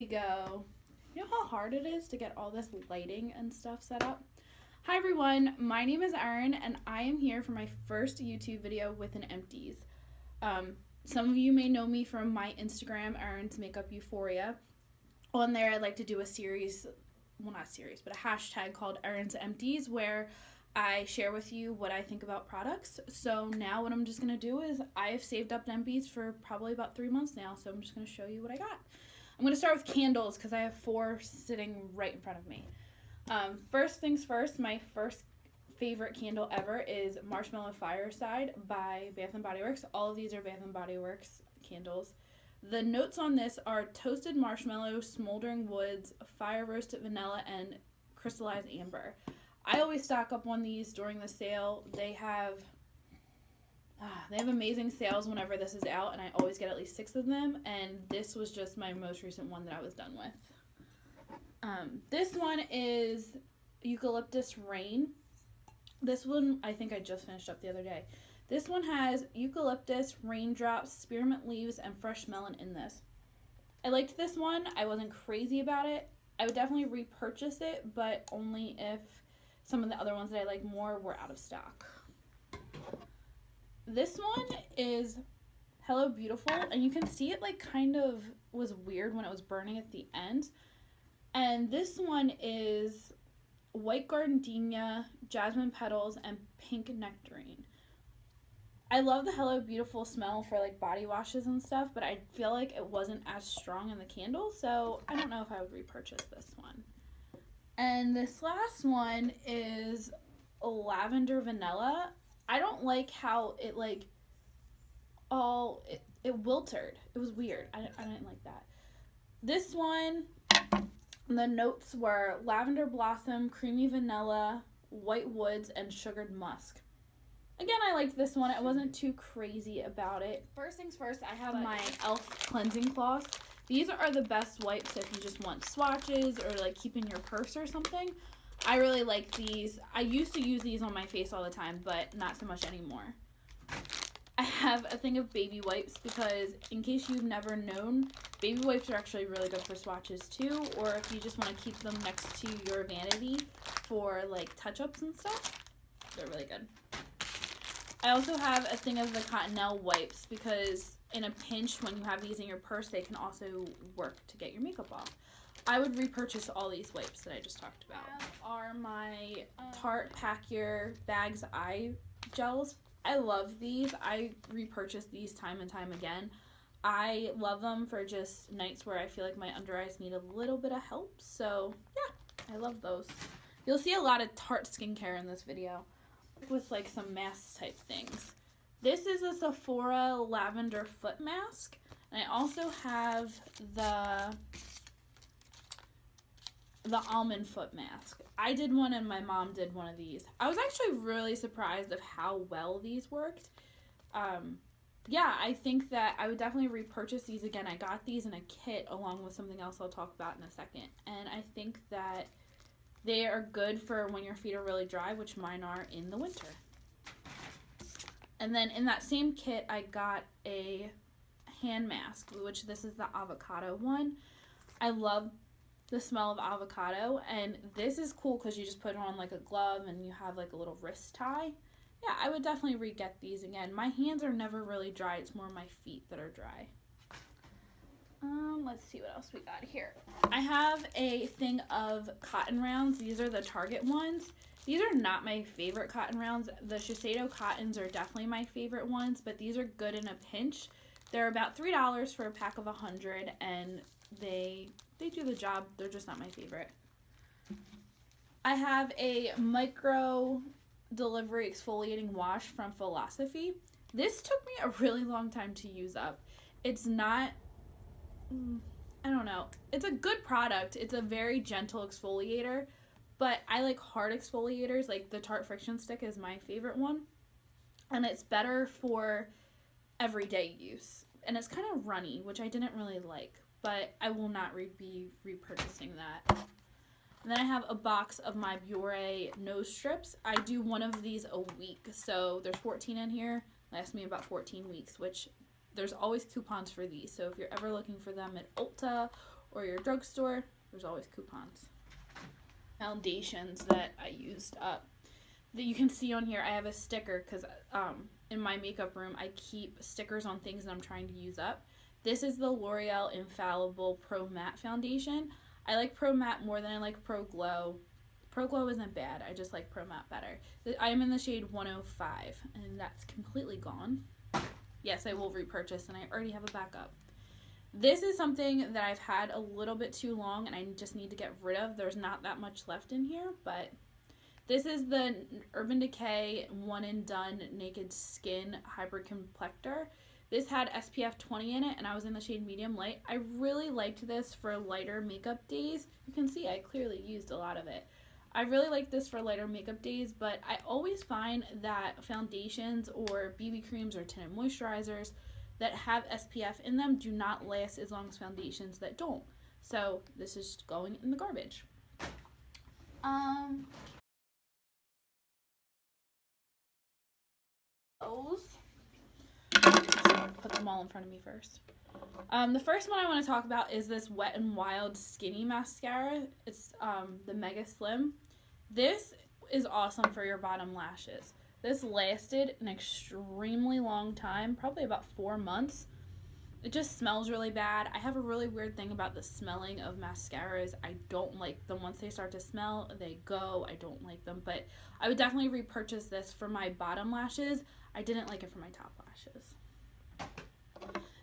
Go. You know how hard it is to get all this lighting and stuff set up? Hi everyone, my name is Erin and I am here for my first YouTube video with an Empties. Some of you may know me from my Instagram, erinsmakeupeuphoria. On there I like to do a series, well not series, but a hashtag called erinsempties where I share with you what I think about products. So now what I'm just going to do is I have saved up Empties for probably about 3 months now, so I'm just going to show you what I got. I'm going to start with candles because I have 4 sitting right in front of me. First things first, my first favorite candle ever is Marshmallow Fireside by Bath & Body Works. All of these are Bath & Body Works candles. The notes on this are toasted marshmallow, smoldering woods, fire roasted vanilla, and crystallized amber. I always stock up on these during the sale. They have amazing sales whenever this is out, and I always get at least 6 of them, and this was just my most recent one that I was done with. This one is Eucalyptus Rain. This one I think I just finished up the other day. This one has eucalyptus, raindrops, spearmint leaves, and fresh melon in this. I liked this one. I wasn't crazy about it. I would definitely repurchase it, but only if some of the other ones that I like more were out of stock. This one is Hello Beautiful, and you can see it like kind of was weird when it was burning at the end. And this one is white gardenia, jasmine petals, and pink nectarine. I love the Hello Beautiful smell for like body washes and stuff, but I feel like it wasn't as strong in the candle, so I don't know if I would repurchase this one. And this last one is Lavender Vanilla. I don't like how it like it wilted. It was weird. I didn't like that. This one, the notes were lavender blossom, creamy vanilla, white woods, and sugared musk. Again, I liked this one. I wasn't too crazy about it. First things first, I have my e.l.f. cleansing cloths. These are the best wipes if you just want swatches or like keep in your purse or something. I really like these. I used to use these on my face all the time, but not so much anymore. I have a thing of baby wipes because in case you've never known, baby wipes are actually really good for swatches too, or if you just want to keep them next to your vanity for like touch-ups and stuff. They're really good. I also have a thing of the Cottonelle wipes because in a pinch when you have these in your purse, they can also work to get your makeup off. I would repurchase all these wipes that I just talked about. Are my Tarte Pack Your Bags eye gels. I love these. I repurchase these time and time again. I love them for just nights where I feel like my under eyes need a little bit of help. So yeah, I love those. You'll see a lot of Tarte skincare in this video with like some mask type things. This is a Sephora lavender foot mask. And I also have the almond foot mask. I did one and my mom did one of these. I was actually really surprised of how well these worked. Yeah, I think that I would definitely repurchase these again. I got these in a kit along with something else I'll talk about in a second. And I think that they are good for when your feet are really dry, which mine are in the winter. And then in that same kit, I got a hand mask, which this is the avocado one. I love the smell of avocado, and this is cool because you just put it on like a glove and you have like a little wrist tie. Yeah, I would definitely re-get these again. My hands are never really dry. It's more my feet that are dry. Let's see what else we got here. I have a thing of cotton rounds. These are the Target ones. These are not my favorite cotton rounds. The Shiseido cottons are definitely my favorite ones, but these are good in a pinch. They're about $3 for a pack of 100, and they do the job. They're just not my favorite. I have a micro delivery exfoliating wash from Philosophy. This took me a really long time to use up. It's not, I don't know. It's a good product. It's a very gentle exfoliator, but I like hard exfoliators. Like the Tarte Friction Stick is my favorite one, and it's better for everyday use. And it's kind of runny, which I didn't really like, but I will not be repurchasing that. And then I have a box of my Biore nose strips. I do one of these a week, so there's 14 in here. Lasts me about 14 weeks, which there's always coupons for these. So if you're ever looking for them at Ulta or your drugstore. There's always coupons. Foundations that I used up. That you can see on here, I have a sticker because in my makeup room, I keep stickers on things that I'm trying to use up. This is the L'Oreal Infallible Pro Matte Foundation. I like Pro Matte more than I like Pro Glow. Pro Glow isn't bad. I just like Pro Matte better. I am in the shade 105, and that's completely gone. Yes, I will repurchase, and I already have a backup. This is something that I've had a little bit too long, and I just need to get rid of. There's not that much left in here, but this is the Urban Decay One and Done Naked Skin Hybrid Complector. This had SPF 20 in it, and I was in the shade medium light. I really liked this for lighter makeup days. You can see I clearly used a lot of it. I really like this for lighter makeup days, but I always find that foundations or BB creams or tinted moisturizers that have SPF in them do not last as long as foundations that don't. So this is going in the garbage. Put them all in front of me first. The first one I want to talk about is this Wet n Wild Skinny Mascara. It's the Mega Slim. This is awesome for your bottom lashes. This lasted an extremely long time, probably about 4 months. It just smells really bad. I have a really weird thing about the smelling of mascaras. I don't like them. Once they start to smell, they go. I don't like them, but I would definitely repurchase this for my bottom lashes. I didn't like it for my top lashes.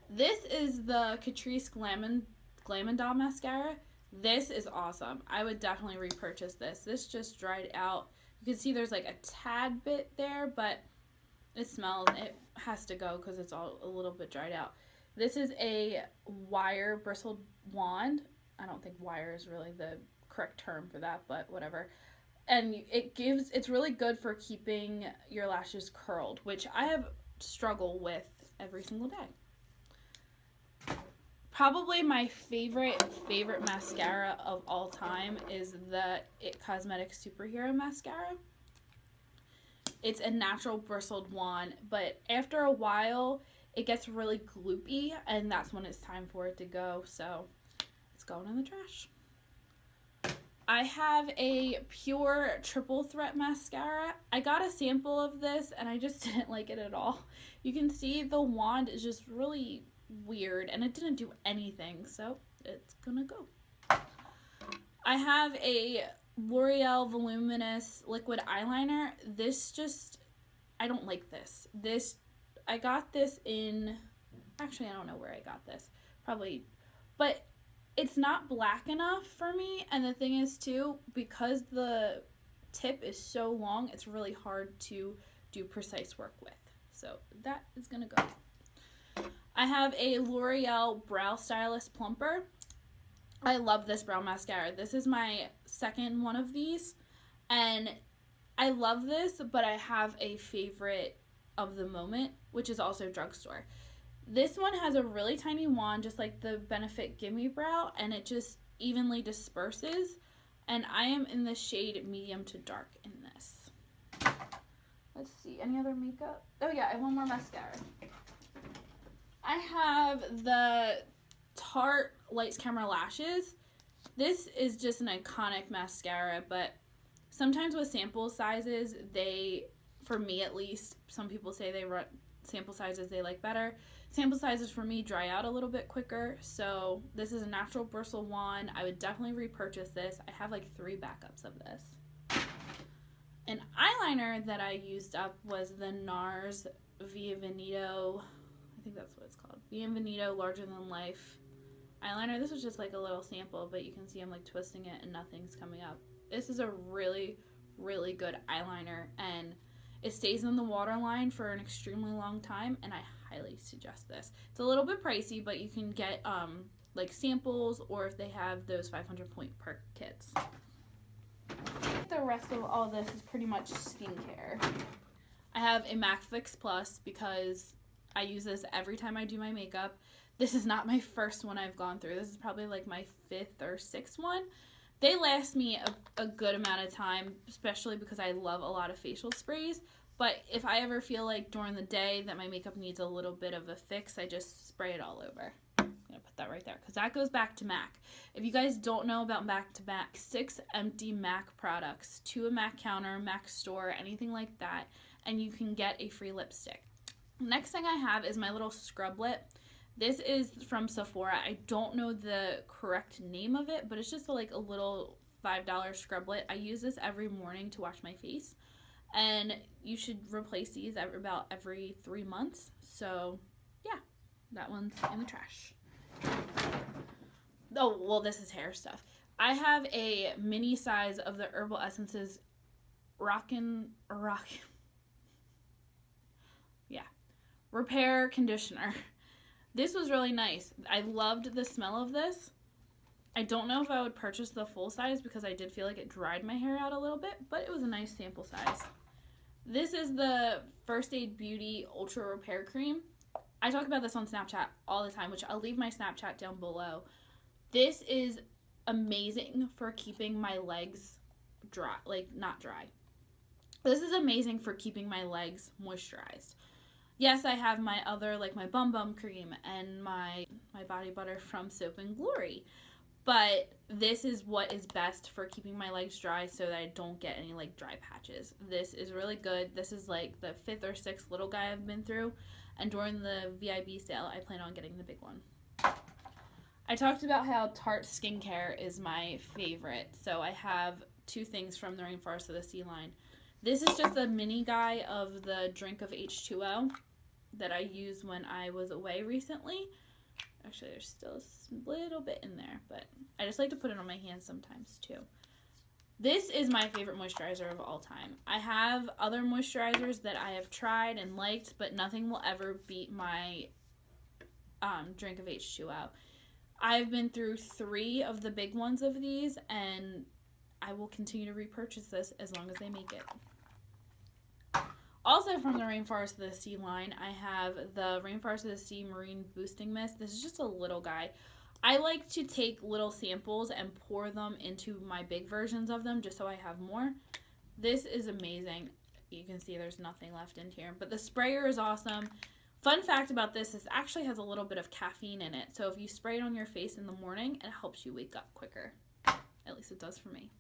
This is the Catrice Glamandol Mascara. This is awesome. I would definitely repurchase this. This just dried out. You can see there's like a tad bit there, but it smells. It has to go because it's all a little bit dried out. This is a wire bristled wand. I don't think wire is really the correct term for that, but whatever. And it's really good for keeping your lashes curled, which I have struggled with every single day. Probably my favorite mascara of all time is the It Cosmetics Superhero Mascara. It's a natural bristled wand, but after a while, it gets really gloopy, and that's when it's time for it to go, so it's going in the trash. I have a Pure Triple Threat Mascara. I got a sample of this, and I just didn't like it at all. You can see the wand is just really weird, and it didn't do anything, so it's gonna go. I have a L'Oreal Voluminous Liquid Eyeliner. I don't like this. I got this in, actually I don't know where I got this, probably, but it's not black enough for me, and the thing is too, because the tip is so long, it's really hard to do precise work with, so that is gonna go. I have a L'Oreal Brow Stylist Plumper. I love this brow mascara. This is my second one of these, and I love this, but I have a favorite of the moment, which is also drugstore. This one has a really tiny wand, just like the Benefit Gimme Brow, and it just evenly disperses, and I am in the shade medium to dark in this. Let's see, any other makeup? Oh yeah, I have one more mascara. I have the Tarte Lights Camera Lashes. This is just an iconic mascara, but sometimes with sample sizes, for me at least, some people say they run sample sizes they like better. Sample sizes for me dry out a little bit quicker, so this is a natural bristle wand. I would definitely repurchase this. I have like 3 backups of this. An eyeliner that I used up was the NARS Via Veneto, I think that's what it's called, Via Veneto Larger Than Life eyeliner. This was just like a little sample, but you can see I'm like twisting it and nothing's coming up. This is a really, really good eyeliner, and it stays in the waterline for an extremely long time, and I highly suggest this. It's a little bit pricey, but you can get like samples, or if they have those 500 point perk kits. The rest of all this is pretty much skincare. I have a MAC Fix Plus because I use this every time I do my makeup. This is not my first one I've gone through. This is probably like my 5th or 6th one. They last me a good amount of time, especially because I love a lot of facial sprays. But if I ever feel like during the day that my makeup needs a little bit of a fix, I just spray it all over. I'm going to put put that right there because that goes back to MAC. If you guys don't know about back to MAC, 6 empty MAC products to a MAC counter, MAC store, anything like that, and you can get a free lipstick. Next thing I have is my little scrub lip. This is from Sephora. I don't know the correct name of it, but it's just like a little $5 scrub lip. I use this every morning to wash my face, and you should replace these about every 3 months. So yeah, that one's in the trash. Oh, well, this is hair stuff. I have a mini size of the Herbal Essences Repair Conditioner. This was really nice. I loved the smell of this. I don't know if I would purchase the full size because I did feel like it dried my hair out a little bit, but it was a nice sample size. This is the First Aid Beauty Ultra Repair Cream. I talk about this on Snapchat all the time, which I'll leave my Snapchat down below. This is amazing for keeping my legs dry, like not dry. This is amazing for keeping my legs moisturized. Yes, I have my other, like my Bum Bum cream and my body butter from Soap and Glory. But this is what is best for keeping my legs dry so that I don't get any like dry patches. This is really good. This is like the 5th or 6th little guy I've been through. And during the VIB sale, I plan on getting the big one. I talked about how Tarte skincare is my favorite. So I have 2 things from the Rainforest of the Sea line. This is just a mini guy of the Drink of H2O that I used when I was away recently. Actually, there's still a little bit in there, but I just like to put it on my hands sometimes too. This is my favorite moisturizer of all time. I have other moisturizers that I have tried and liked, but nothing will ever beat my Drink of H2O. I've been through 3 of the big ones of these, and I will continue to repurchase this as long as they make it. Also from the Rainforest of the Sea line, I have the Rainforest of the Sea Marine Boosting Mist. This is just a little guy. I like to take little samples and pour them into my big versions of them just so I have more. This is amazing. You can see there's nothing left in here, but the sprayer is awesome. Fun fact about this is it actually has a little bit of caffeine in it. So if you spray it on your face in the morning, it helps you wake up quicker. At least it does for me.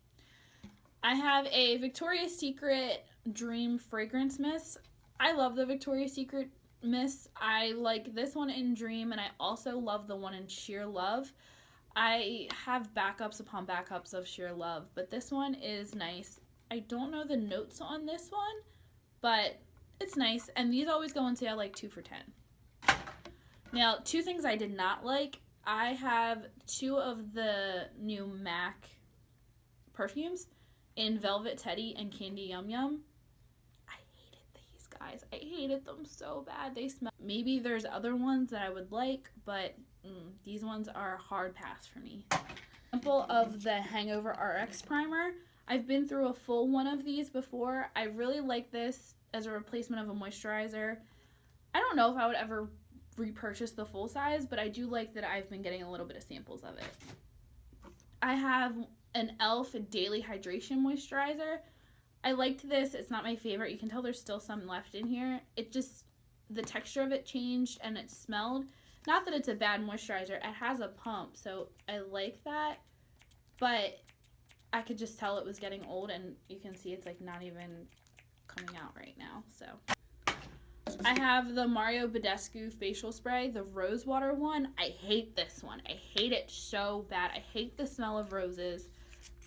I have a Victoria's Secret Dream Fragrance Mist. I love the Victoria's Secret mist. I like this one in Dream, and I also love the one in Sheer Love. I have backups upon backups of Sheer Love, but this one is nice. I don't know the notes on this one, but it's nice, and these always go on sale like 2 for $10. Now, 2 things I did not like. I have 2 of the new MAC perfumes in Velvet Teddy and Candy Yum Yum. I hated these guys. I hated them so bad. They smell. Maybe there's other ones that I would like, but these ones are a hard pass for me. Example of the Hangover RX primer. I've been through a full one of these before. I really like this as a replacement of a moisturizer. I don't know if I would ever repurchase the full size, but I do like that I've been getting a little bit of samples of it. I have an e.l.f. Daily Hydration Moisturizer. I liked this. It's not my favorite. You can tell there's still some left in here. It just, the texture of it changed and it smelled. Not that it's a bad moisturizer. It has a pump, so I like that. But I could just tell it was getting old, and you can see it's like not even coming out right now. So I have the Mario Badescu facial spray, the rose water one. I hate this one. I hate it so bad. I hate the smell of roses.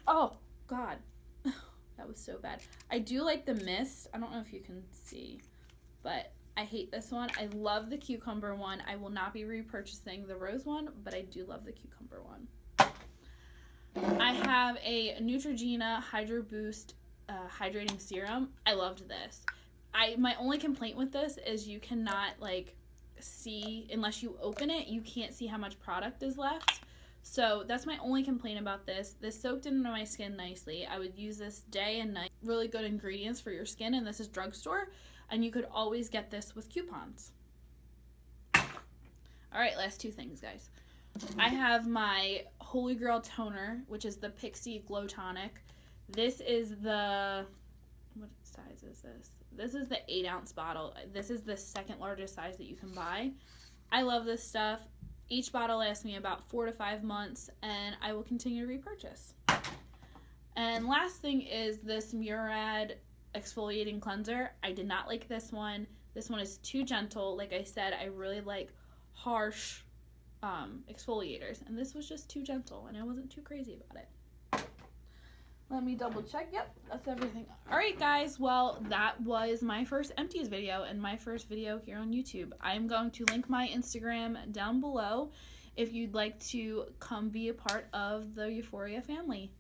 Oh, God. That was so bad. I do like the mist. I don't know if you can see, but I hate this one. I love the cucumber one. I will not be repurchasing the rose one, but I do love the cucumber one. I have a Neutrogena Hydro Boost hydrating serum. I loved this. My only complaint with this is you cannot like see, unless you open it, you can't see how much product is left. So that's my only complaint about this. This soaked into my skin nicely. I would use this day and night. Really good ingredients for your skin, and this is drugstore, and you could always get this with coupons. All right, last 2 things, guys. I have my Holy Grail toner, which is the Pixie Glow Tonic. This is the, what size is this? This is the 8-ounce bottle. This is the second largest size that you can buy. I love this stuff. Each bottle lasts me about 4 to 5 months, and I will continue to repurchase. And last thing is this Murad exfoliating cleanser. I did not like this one. This one is too gentle. Like I said, I really like harsh exfoliators, and this was just too gentle, and I wasn't too crazy about it. Let me double check. Yep, that's everything. All right, guys. Well, that was my first Empties video and my first video here on YouTube. I'm going to link my Instagram down below if you'd like to come be a part of the Euphoria family.